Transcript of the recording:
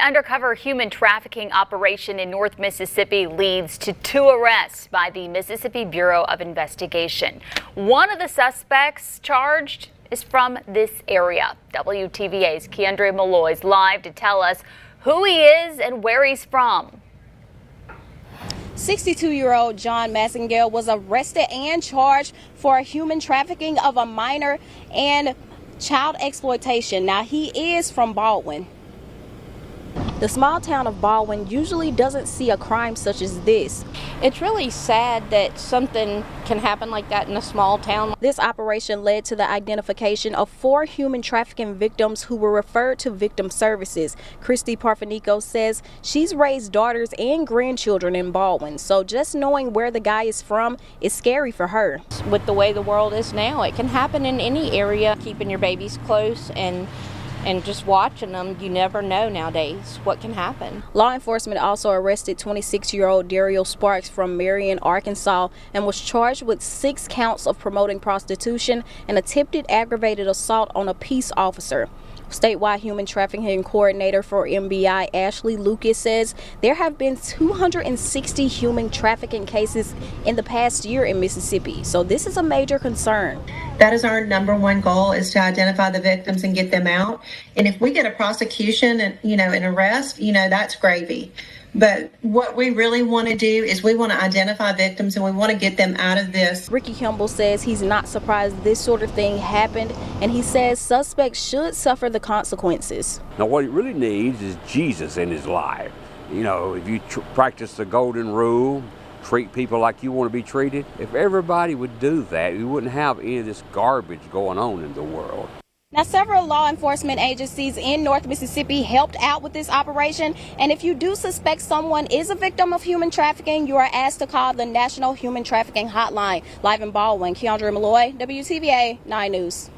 Undercover human trafficking operation in North Mississippi leads to 2 arrests by the Mississippi Bureau of Investigation. One of the suspects charged is from this area. WTVA's Keandre Malloy is live to tell us who he is and where he's from. 62-year-old John Massengale was arrested and charged for human trafficking of a minor and child exploitation. Now, he is from Baldwin. The small town of Baldwin usually doesn't see a crime such as this. It's really sad that something can happen like that in a small town. This operation led to the identification of 4 human trafficking victims who were referred to victim services. Christy Parfenico says she's raised daughters and grandchildren in Baldwin, so just knowing where the guy is from is scary for her. With the way the world is now, it can happen in any area. Keeping your babies close and just watching them, you never know nowadays what can happen. Law enforcement also arrested 26-year-old Daryl Sparks from Marion, Arkansas, and was charged with 6 counts of promoting prostitution and attempted aggravated assault on a peace officer. Statewide human trafficking coordinator for MBI, Ashley Lucas, says there have been 260 human trafficking cases in the past year in Mississippi, so this is a major concern. That is our #1 goal, is to identify the victims and get them out. And if we get a prosecution and, an arrest, that's gravy. But what we really want to do is we want to identify victims and we want to get them out of this. Ricky Kimball says he's not surprised this sort of thing happened, and he says suspects should suffer the consequences. Now, what he really needs is Jesus in his life. If you practice the golden rule, treat people like you want to be treated, if everybody would do that, we wouldn't have any of this garbage going on in the world. Now, several law enforcement agencies in North Mississippi helped out with this operation, and if you do suspect someone is a victim of human trafficking, you are asked to call the National Human Trafficking Hotline. Live in Baldwin, Keandre Malloy, WTVA 9 News.